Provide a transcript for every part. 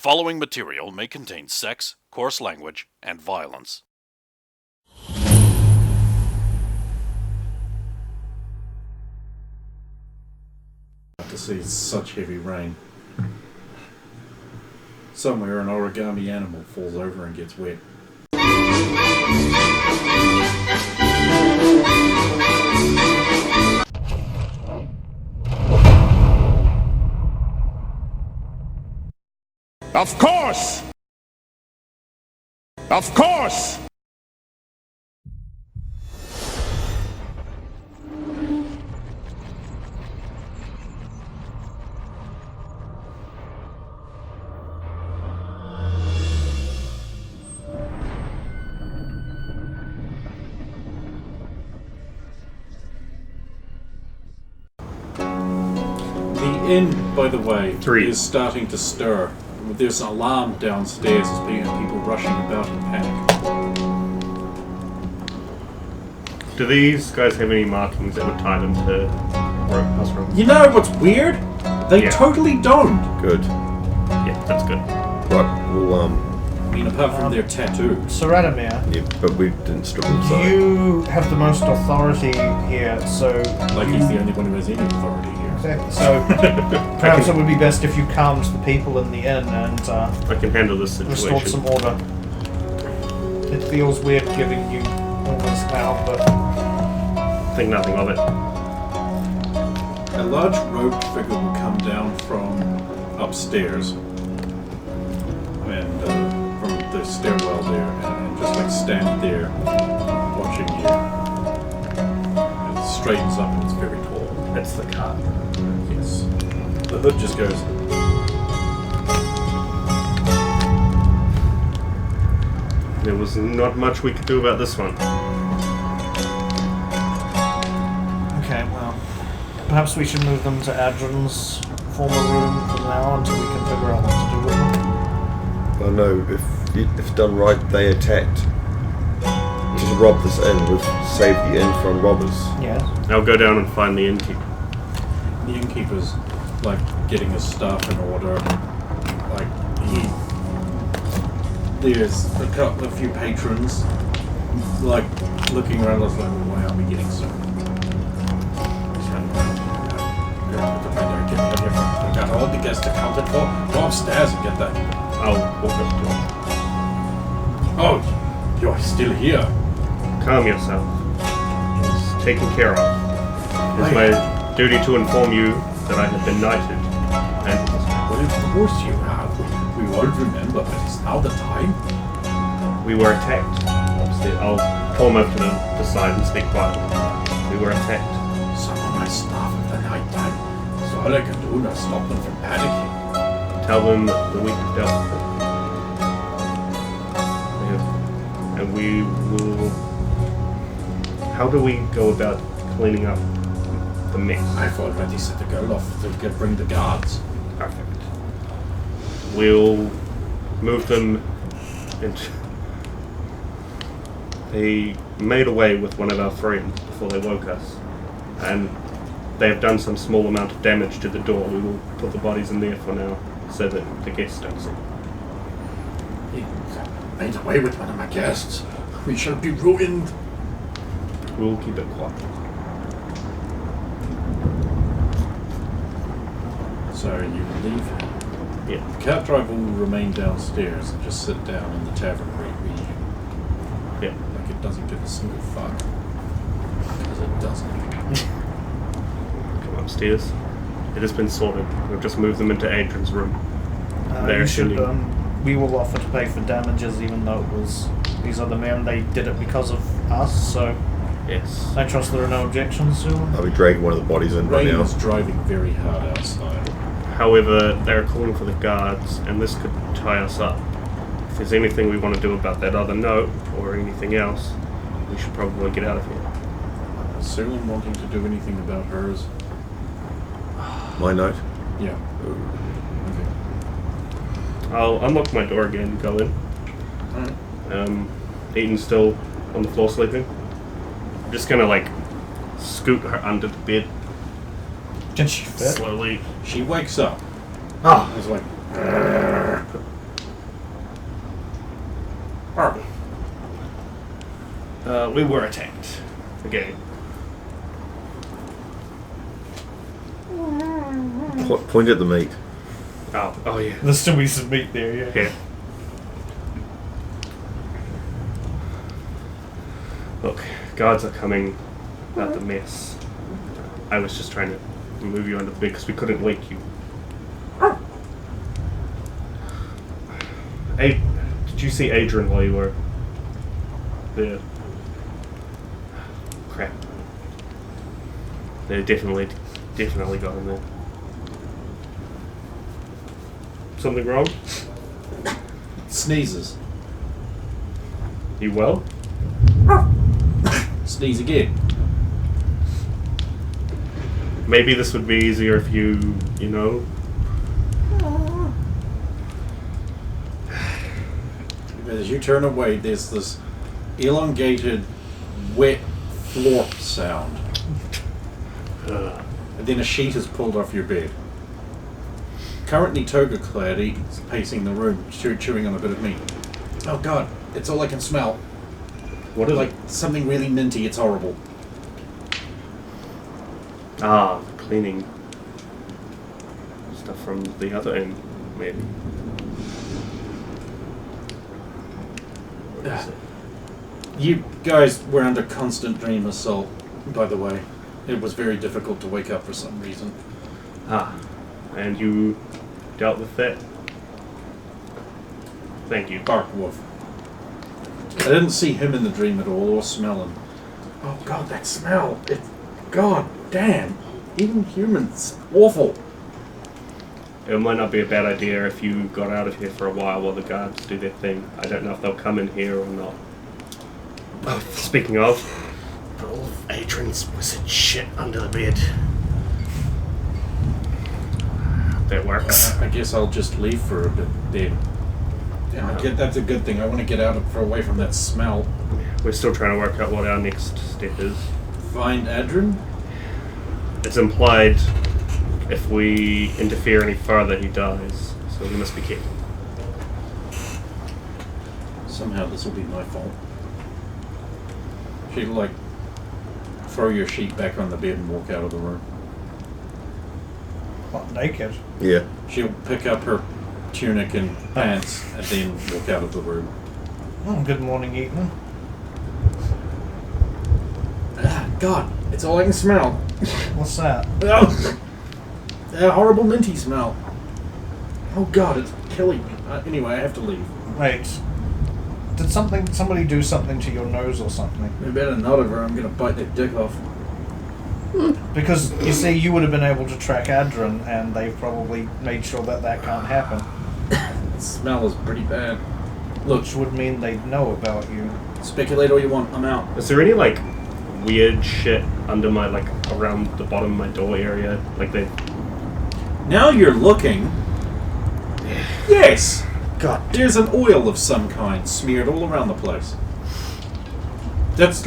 following material may contain sex, coarse language, and violence. To see such heavy rain. Somewhere an origami animal falls over and gets wet. Of course! Of course! The inn, by the way, is starting to stir. There's an alarm downstairs as people rushing about in panic. Do these guys have any markings that would tie them to us from? You know what's weird? They totally don't. Good. Yeah, that's good. Right, well, I mean, apart from their tattoo. Sir Adamir, yeah, but we didn't strip him, so... you have the most authority here, so... Like he's the only one who has any authority here. Exactly. So, perhaps it would be best if you calmed the people in the inn and I can handle this situation. restored some order. It feels weird giving you orders now, but... Think nothing of it. A large robed figure will come down from upstairs and from the stairwell there and just like stand there watching you. It straightens up and it's very tall. That's the car. Yes. The hood just goes. There was not much we could do about this one. Okay, well... Perhaps we should move them to Adrian's former room from now until we can figure out what to do with them. I know, if done right, they attacked. To rob this inn, we've saved the inn from robbers. Yes. I'll go down and find the innkeeper. The innkeeper's like getting his stuff in order. Like there's a few patrons like looking around us like, why aren't we getting served? I got all the guests accounted for. Go upstairs and get that. I'll walk up to him. Oh, you're still here. Calm yourself. It's taken care of. It's my duty to inform you that I have been knighted. And well, of course you have. We all remember, but it's now the time. we were attacked. Upstairs. I'll pull him over to the side and speak quietly. We were attacked. Some of my staff at the night time. So all I can do is stop them from panicking. Tell them that we have dealt with them. And we will... How do we go about cleaning up the mess? I've already set the girl off to bring the guards. Perfect. We'll move them into... They made away with one of our friends before they woke us. And they have done some small amount of damage to the door. We will put the bodies in there for now, so that the guests don't see. He made away with one of my guests. We shall be ruined. We'll keep it quiet. So you leave. Yeah. The cab driver will remain downstairs and just sit down in the tavern reading. Yeah. Like it doesn't give a single fuck. Because it doesn't. Come upstairs. It has been sorted. We've just moved them into Adrian's room. You should, we will offer to pay for damages even though it was these other men. They did it because of us, so Yes. I trust there are no objections to them. I'll be dragging one of the bodies in right Rain now. is driving very hard outside. However, they're calling for the guards, and this could tie us up. If there's anything we want to do about that other note, or anything else, we should probably get out of here. Is Sulan wanting to do anything about hers? My note? Yeah. Okay. I'll unlock my door again and go in. Alright. Eaton's still on the floor sleeping. I'm just gonna like scoot her under the bed Can she fit? slowly. She wakes up. Oh, It's like, Well, we were attacked. Again. Point at the meat. Oh yeah. There's still be some meat there, yeah. Yeah. Look, guards are coming about the mess. I was just trying to move you under the bed because we couldn't wake you. Hey, did you see Adrian while you were there? Crap. They definitely got him there. Something wrong? Sneezes. You well? Sneeze again. Maybe this would be easier if you know. As you turn away, there's this elongated, wet florp sound. And then a sheet is pulled off your bed. Currently toga-clad, he's pacing the room, chewing on a bit of meat. Oh god, it's all I can smell. What is Like it? something really minty, it's horrible. Ah, cleaning stuff from the other end, maybe. What is it? You guys were under constant dream assault, by the way. It was very difficult to wake up for some reason. Ah, and you dealt with that? Thank you. Bark wolf. I didn't see him in the dream at all, or smell him. Oh god, that smell! God damn! Even humans, awful! It might not be a bad idea if you got out of here for a while the guards do their thing. I don't know if they'll come in here or not. Oh, speaking of, put all of Adrian's wizard shit under the bed. That works. I guess I'll just leave for a bit then. Yeah, that's a good thing. I want to get away from that smell. We're still trying to work out what our next step is. Find Adrian? It's implied if we interfere any further, he dies. So we must be careful. Somehow this will be my fault. She'll, throw your sheet back on the bed and walk out of the room. What, naked? Yeah. She'll pick up her tunic and pants and then walk out of the room. Oh, good morning, Ethan. Ah, God, it's all I can smell. What's that? That horrible minty smell. Oh God, it's killing me. Anyway, I have to leave. Wait. Did somebody do something to your nose or something? We better not of her. I'm gonna bite that dick off. Because, you see, you would have been able to track Adrian, and they've probably made sure that can't happen. The smell is pretty bad. Look, Which would mean they'd know about you. speculate all you want. I'm out. Is there any weird shit under my around the bottom of my door area? They. Now you're looking. Yes. God, there's an oil of some kind smeared all around the place. That's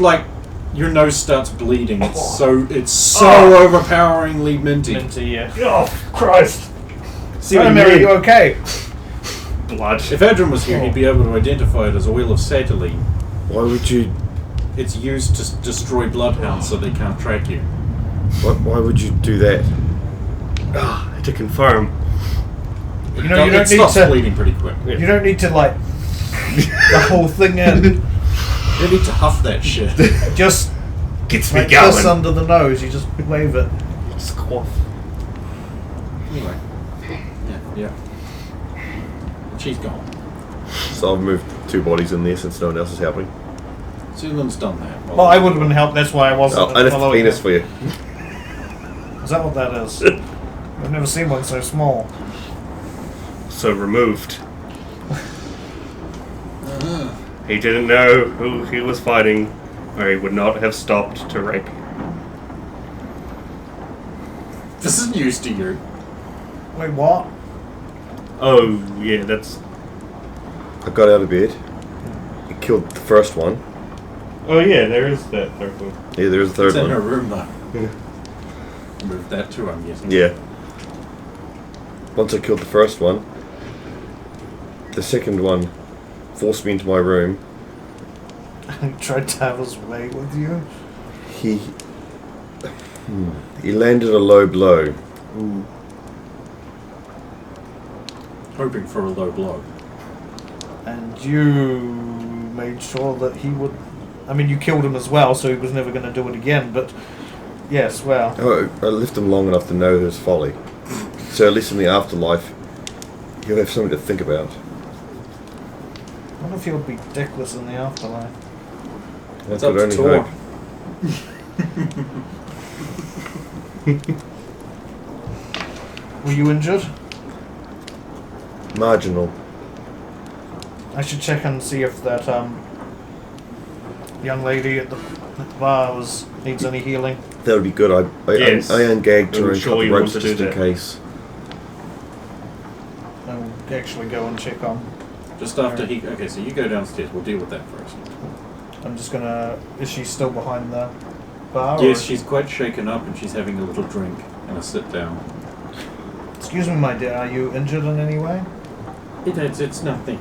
your nose starts bleeding. It's so overpoweringly minty. Minty, yeah. Oh Christ! See what Oh, I Mary, mean? you okay? Blood. If Adrian was here, he'd be able to identify it as oil of Satellite. Why would you? It's used to destroy bloodhounds so they can't track you. Why would you do that? To confirm. You know, you It don't need stops to. bleeding pretty quick. You don't need to the whole thing in. You need to huff that shit. Just Gets me like going. this under the nose. You just wave it. Just cough. Anyway. Yeah. She's gone. So I've moved 2 bodies in there since no one else is helping. Susan's done that. Well, I would have been helped. That's why I wasn't. I left the following penis it. for you. Is that what that is? I've never seen one so small. So removed. He didn't know who he was fighting, or he would not have stopped to rape. This is news to you. Wait, what? Oh yeah, that's. I got out of bed. I killed the first one. Oh yeah, there is that third one. Yeah, there's a third It's in one. her room though. Moved that too, I'm guessing. Yeah. Once I killed the first one, the second one forced me into my room, He tried to have his way with you. He landed a low blow. Ooh. Hoping for a low blow. And you made sure that he would... I mean, you killed him as well, so he was never going to do it again, but... Yes, well... Oh, I left him long enough to know his folly. So at least in the afterlife, he'll have something to think about. I wonder if he'll be dickless in the afterlife. That's up what to only Tor. hope. Were you injured? Marginal. I should check and see if that young lady at the bar needs any healing. That would be good. Yes. I ungagged her I'm and sure cut the you want ropes to do just in that. case. I'll actually go and check on. Just after he... Okay, so you go downstairs. We'll deal with that first. I'm just gonna... Is she still behind the bar? Yes, or... she's quite shaken up and she's having a little drink and a sit down. Excuse me, my dear. Are you injured in any way? It's nothing.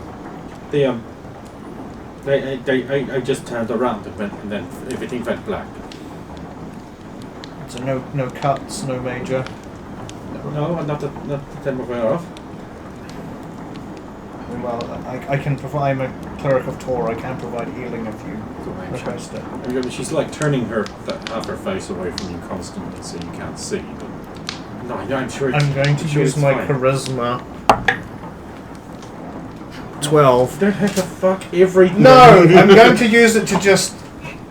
I just turned around and then everything went black. So no cuts, no major. No, not that I'm aware of. Well, I can provide. I'm a cleric of Tor. I can provide healing if you request it. I mean, she's like turning half her face away from you constantly, so you can't see. But no, I'm sure. I'm going to use it's my fine. charisma. 12. Don't have to fuck everything. No, I'm going to use it to just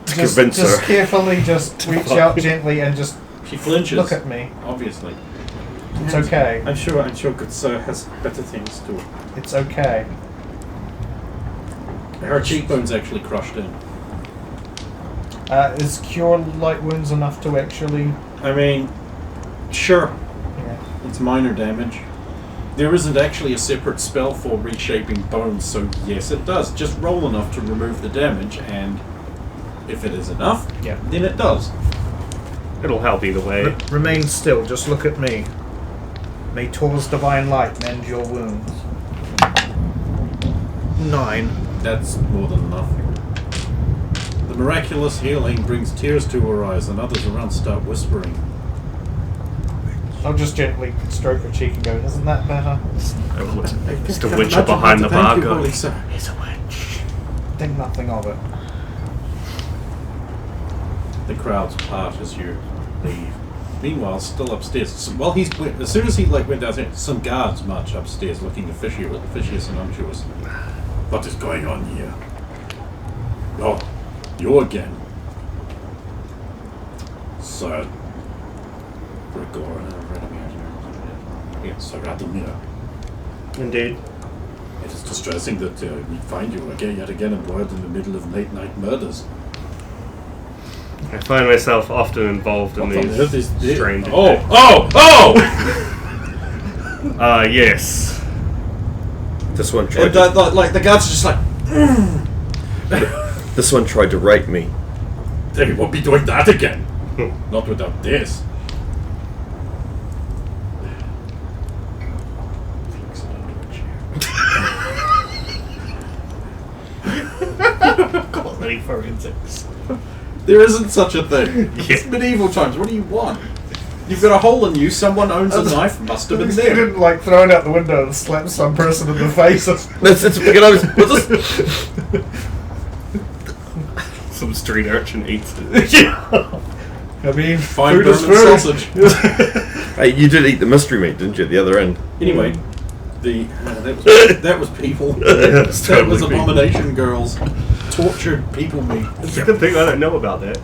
convince her. carefully, just reach out gently and just She flinches. look at me. Obviously. It's okay. I'm sure good sir has better things to do. It's okay. Her cheekbone's actually crushed in. Is cure light wounds enough to actually? I mean, sure. Yeah. It's minor damage. There isn't actually a separate spell for reshaping bones, so yes, it does. Just roll enough to remove the damage, and if it is enough, Yeah. then it does. It'll help either way. Remain still. Just look at me. May Tor's divine light mend your wounds. 9. That's more than enough. The miraculous healing brings tears to her eyes, and others around start whispering. I'll just gently stroke her cheek and go, isn't that better? Just a witcher behind the bar going, Holy sir. "He's a witch." Think nothing of it. The crowds part as you leave. Meanwhile, still upstairs. As soon as he went downstairs, some guards march upstairs looking officious and unctuous. What is going on here? Oh, you again. Sir. Sir Radomir. Indeed. It is distressing that we find you yet again embroiled in the middle of late-night murders. I find myself often involved in What on earth is these this? strange... Oh! Yes. This one tried. The guards are just like, This one tried to rape me. they won't be doing that again. Not without this. Quality forensics. There isn't such a thing. It's Yeah. medieval times. What do you want? You've got a hole in you. Someone owns a knife. Must have been You there. didn't like throw it out the window and slap some person in the face. It's picking up. What's this? Some street urchin eats it. I mean, Fine food is German food. sausage. Hey, you did eat the mystery meat, didn't you? At the other end. Anyway, that was people. That's That was totally abomination girls. Tortured people meat. It's a good thing I don't know about that.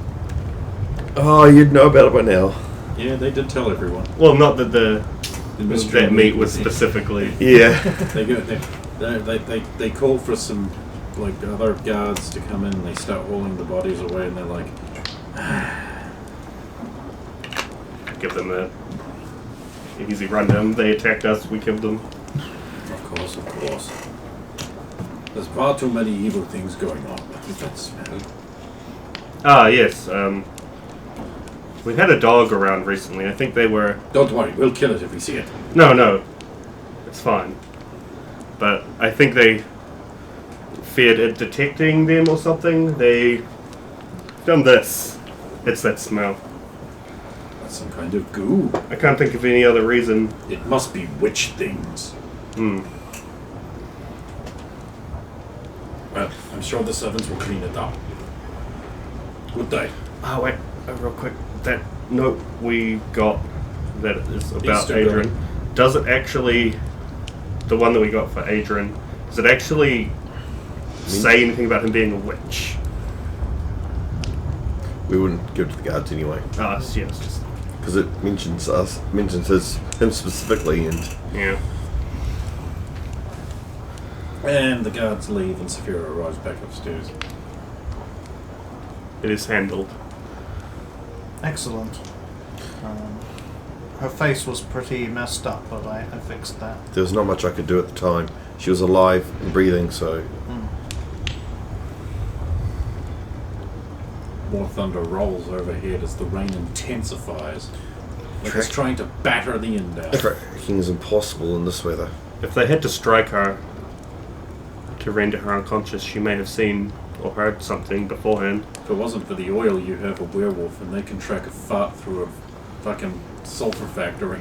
Oh, you'd know about it by now. Yeah, they did tell everyone. Well, not that The mystery that meat was specifically... Yeah. They called for some other guards to come in. And they start hauling the bodies away, and they're like, Give them a easy rundown. They attacked us, we killed them. Of course. There's far too many evil things going on. What is that smell? Ah, yes. We had a dog around recently. I think they were... Don't worry, we'll kill it if we see it. No. It's fine. But I think they feared it detecting them or something, they done this. It's that smell. That's some kind of goo. I can't think of any other reason. It must be witch things. Well, I'm sure the servants will clean it up. Good day. Oh wait, real quick. That note we got that is about still Adrian. going. Does it actually, the one that we got for Adrian, does it actually say anything about him being a witch? We wouldn't give it to the guards anyway. Oh, it's just Because it mentions him specifically, and yeah. And the guards leave and Saphira arrives back upstairs. It is handled. Excellent. Her face was pretty messed up, but I fixed that. there was not much I could do at the time. She was alive and breathing, so More thunder rolls overhead as the rain intensifies. Like it's trying to batter the inn down. tracking is impossible in this weather. If they had to strike her to render her unconscious, she may have seen or heard something beforehand. If it wasn't for the oil, you have a werewolf and they can track a fart through a fucking sulfur factory.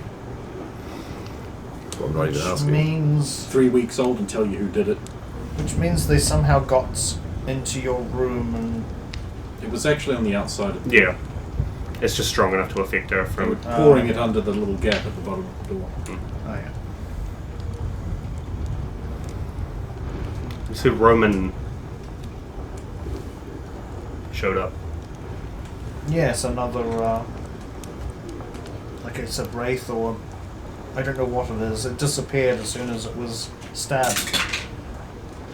So I'm not even Which asking. means 3 weeks old and tell you who did it. they somehow got into your room and It was actually on the outside of the Yeah. It's just strong enough to affect her They were from... pouring it under the little gap at the bottom of the door. oh yeah. So Roman showed up. Yes, another like it's a wraith or I don't know what it is. It disappeared as soon as it was stabbed.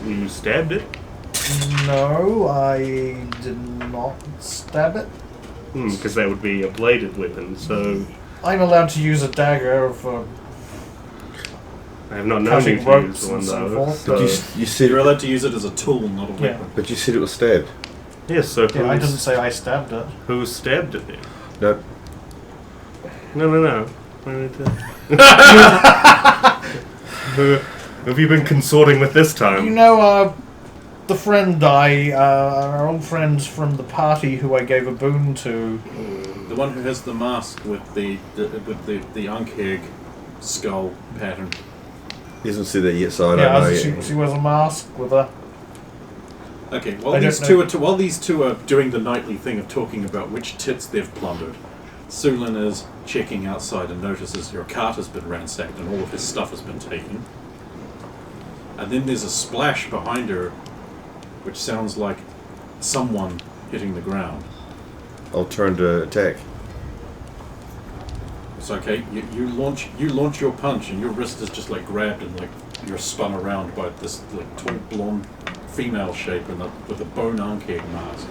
You stabbed it? No, I did not stab it. Because that would be a bladed weapon, so... I'm allowed to use a dagger for I have not known you cutting to ropes use one, and so though. forth. So. But you said You're allowed to use it as a tool, not a Yeah. weapon. But you said it was stabbed. Yes, so Yeah, I didn't who's, say I stabbed it. who stabbed it then? No. No. Who have you been consorting with this time? You know, the friend our old friends from the party who I gave a boon to. The one who has the mask with the Ankh skull pattern. He hasn't said that yet, so I don't Yeah, know yet. she wears a mask with a. Okay, I while don't these two are doing the nightly thing of talking about which tits they've plundered, Sulin is checking outside and notices your cart has been ransacked and all of his stuff has been taken. And then there's a splash behind her, which sounds like someone hitting the ground. I'll turn to attack. It's okay. You launch your punch and your wrist is just like grabbed and like you're spun around by this like tall blonde female shape with a bone Ankh mask,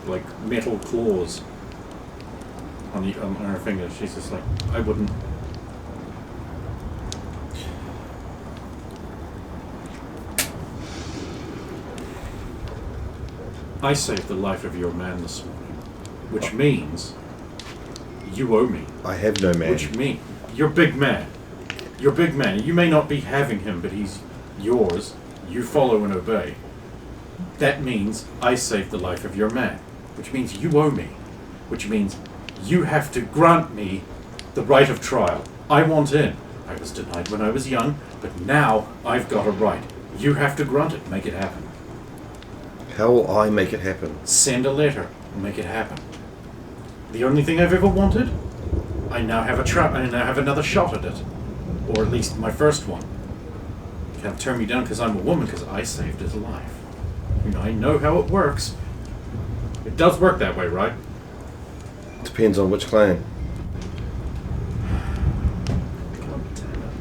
like metal claws on her fingers. She's just like, I wouldn't. I saved the life of your man this morning, which means you owe me. I have no man. Which means you're big man. You're big man. You may not be having him, but he's yours. You follow and obey. That means I saved the life of your man, which means you owe me, which means you have to grant me the right of trial. I want in. I was denied when I was young, but now I've got a right. You have to grant it. Make it happen. How will I make it happen? Send a letter. Make it happen. The only thing I've ever wanted, I now have I now have another shot at it, or at least my first one. You can't turn me down because I'm a woman, because I saved his life. You know, I know how it works. It does work that way, right? Depends on which clan. God damn it!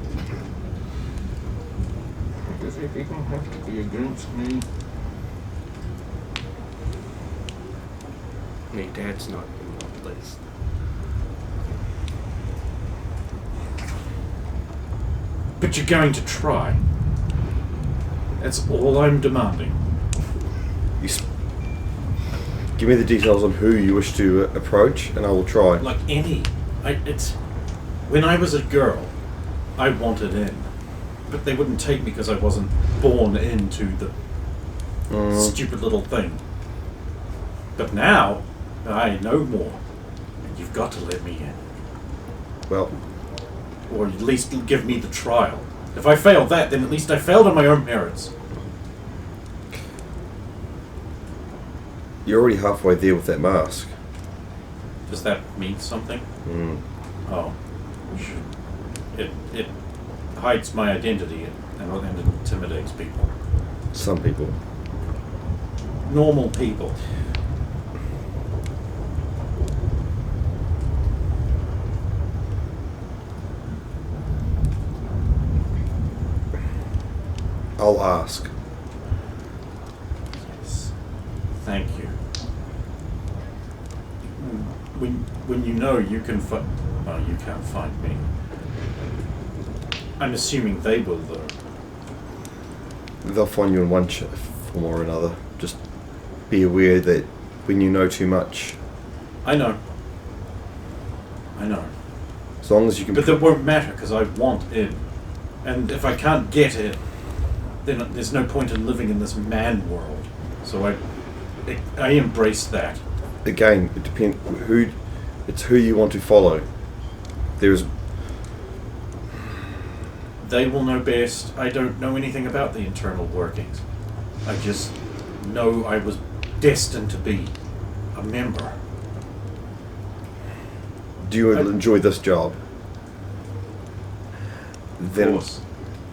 Does everything have to be against me? My dad's not in the list. But you're going to try. That's all I'm demanding. Give me the details on who you wish to approach, and I will try. Like any, it's when I was a girl, I wanted in. But they wouldn't take me because I wasn't born into the stupid little thing. But now, I know more. And you've got to let me in. Well, Or at least give me the trial. If I failed that, then at least I failed on my own merits. you're already halfway there with that mask. Does that mean something? Oh. It hides my identity and intimidates people. Some people. Normal people. I'll ask. Yes. Thank you. When you know you can you can't find me. I'm assuming they will, though. They'll find you in one form or another. Just be aware that when you know too much, I know. as long as you can. But that won't matter because I want in. And if I can't get in, then there's no point in living in this man world. So I embrace that. Again, it depends who. It's who you want to follow. There's. They will know best. I don't know anything about the internal workings. I just know I was destined to be a member. Do you enjoy this job? Of Then course.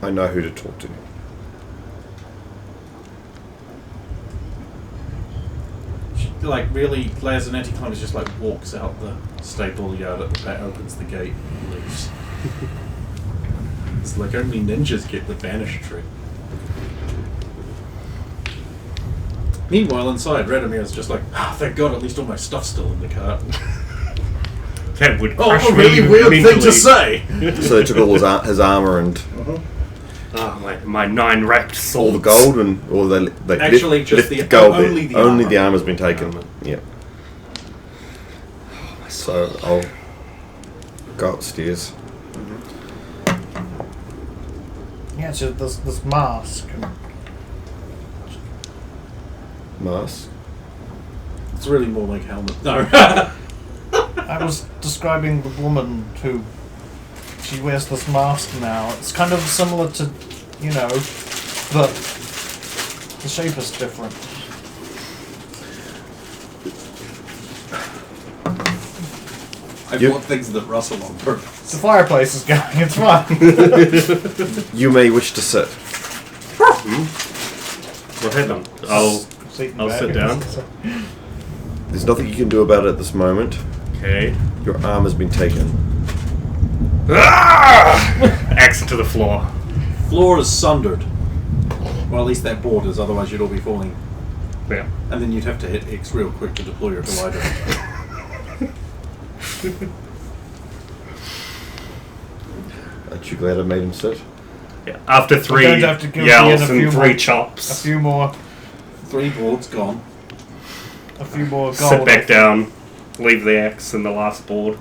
I know who to talk to. Like, really, Lazanetti kind of just like walks out the stable yard at the back, opens the gate, and leaves. It's like only ninjas get the vanish trick. Meanwhile, inside, Radimir's just like, thank God, at least all my stuff's still in the cart. That would Oh, crush a really me weird thing mentally. to say! So they took all his armor and Oh, my 9 wrapped all swords. the gold, and or they Actually, left, just left the- gold. only the only armor. the armor's been taken. Armor. Yeah. So I'll go upstairs. Yeah, so this mask. Mask. It's really more like helmet. No. I was describing the woman who she wears this mask now. It's kind of similar to, but the shape is different. I You- bought things that rustle on purpose. The fireplace is going. It's fine. You may wish to sit. Go ahead then. I'll sit down. There's nothing you can do about it at this moment. Okay. Your arm has been taken. Axe to the floor. Floor is sundered. Well, at least that board is, otherwise you'd all be falling. Yeah. And then you'd have to hit X real quick to deploy your collider. Aren't you glad I made him sit? Yeah. After 3 going to have to give yells me in a and few 3 more- chops. A few more 3 boards gone. gold. Sit back down. Leave the axe in the last board.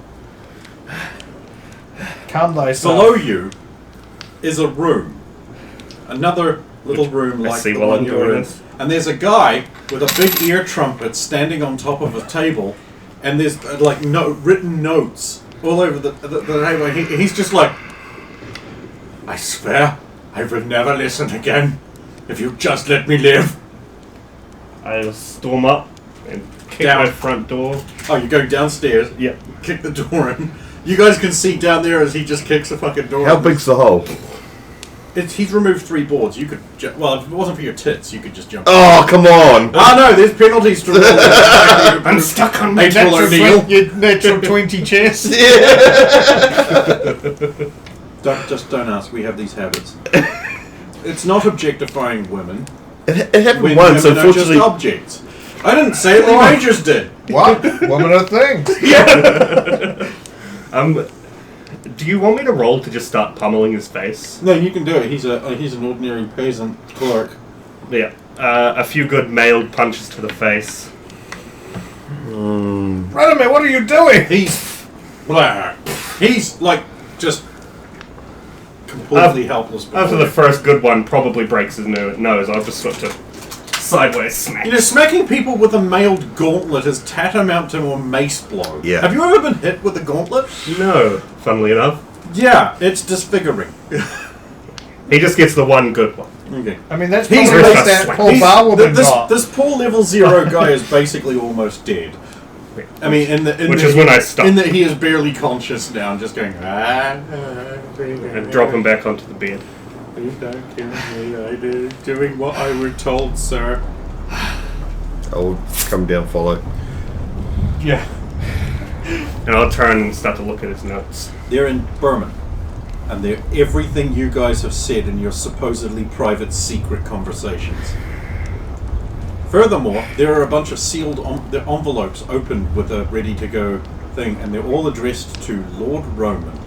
Calm thyself. Below you is a room. Another little room I like see the while one I'm you're doing in. this. And there's a guy with a big ear trumpet standing on top of a table, and there's like written notes all over the table. He's just like, I swear I will never listen again if you just let me live. I'll storm up and kick Down. my front door. Oh, you're going downstairs, Yep. kick the door in. You guys can see down there as he just kicks the fucking door How in. big's the hole? He's removed 3 boards. You could, well, if it wasn't for your tits, you could just jump. Oh, come on! No, there's penalties to roll. I'm stuck on my April Natural O'Neil. your natural 20 chest. Don't ask. We have these habits. It's not objectifying women. It happened When once, women are just unfortunately. objects. I didn't say it. The Rangers did. What? Woman of things. Do you want me to roll to just start pummeling his face? No, you can do it. He's an ordinary peasant clerk. Yeah. A few good mailed punches to the face. Radimir, what are you doing? He's like just supposedly helpless. After the first good one probably breaks his nose, I'll just sort of sideways smack. You know, smacking people with a mailed gauntlet is tantamount to a mace blow. Yeah. Have you ever been hit with a gauntlet? No, funnily enough. Yeah, it's disfiguring. He just gets the one good one. Okay. I mean, that's He's probably like what that that- poor bar woman this, got. this poor level 0 guy is basically almost dead. I mean, Which is when I stopped. In that he is barely conscious now, and just going. And drop him back onto the bed. Please don't kill me. I did doing what I were told, sir. I'll come down, follow. Yeah. And I'll turn and start to look at his notes. They're in Berman, and they're everything you guys have said in your supposedly private, secret conversations. Furthermore, there are a bunch of sealed the envelopes opened with a ready-to-go thing, and they're all addressed to Lord Roman.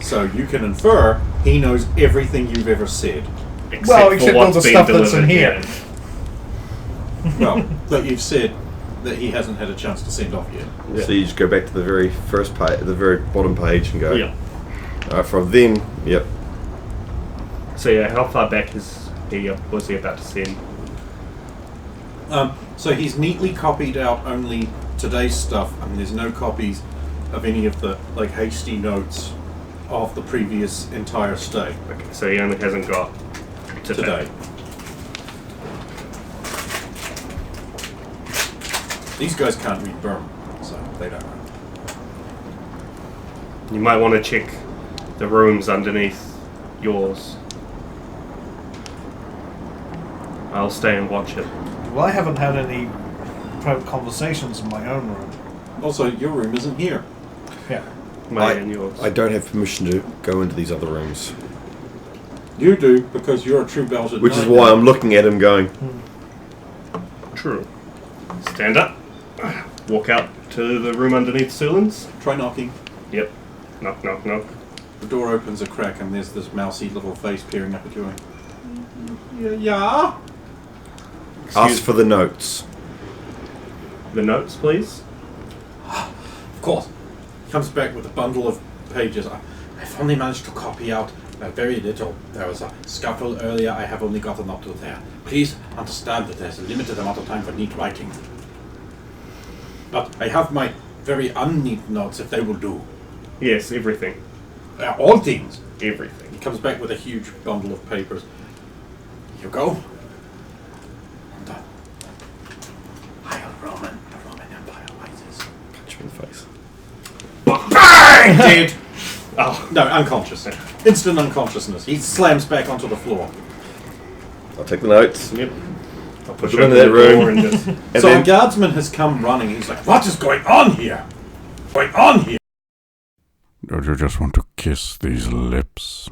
So you can infer he knows everything you've ever said. Except all the stuff that's in here. Well, but you've said that he hasn't had a chance to send off yet. Yeah. So you just go back to the very first page, the very bottom page, and go. Yeah. From then, yep. So yeah, how far back was he about to send? So he's neatly copied out only today's stuff, and there's no copies of any of the hasty notes of the previous entire stay. Okay, so he only hasn't got today. These guys can't read Burma, so they don't know. You might want to check the rooms underneath yours. I'll stay and watch it. Well, I haven't had any private conversations in my own room. Also, your room isn't here. Yeah. Mine and yours. I don't have permission to go into these other rooms. You do, because you're a true belted Which is knight. why I'm looking at him going, True. Stand up. Walk out to the room underneath Sulan's. Try knocking. Yep. Knock, knock, knock. The door opens a crack, and there's this mousy little face peering up at you. Yeah? ask for the notes. The notes, please. Of course. He comes back with a bundle of pages. I've only managed to copy out very little. There was a scuffle earlier. I have only gotten up to there. Please understand that there's a limited amount of time for neat writing. But I have my very unneat notes if they will do. Yes, everything. All things. Everything. He comes back with a huge bundle of papers. Here you go. And the Roman Empire rises. Punch him in the face. Bang! Dead. Oh. No, unconscious. Instant unconsciousness. He slams back onto the floor. I'll take the notes. Yep. I'll push Put him open in that the door room. and just... And So then, a guardsman has come running. He's like, what is going on here? Going on here? Don't you just want to kiss these lips?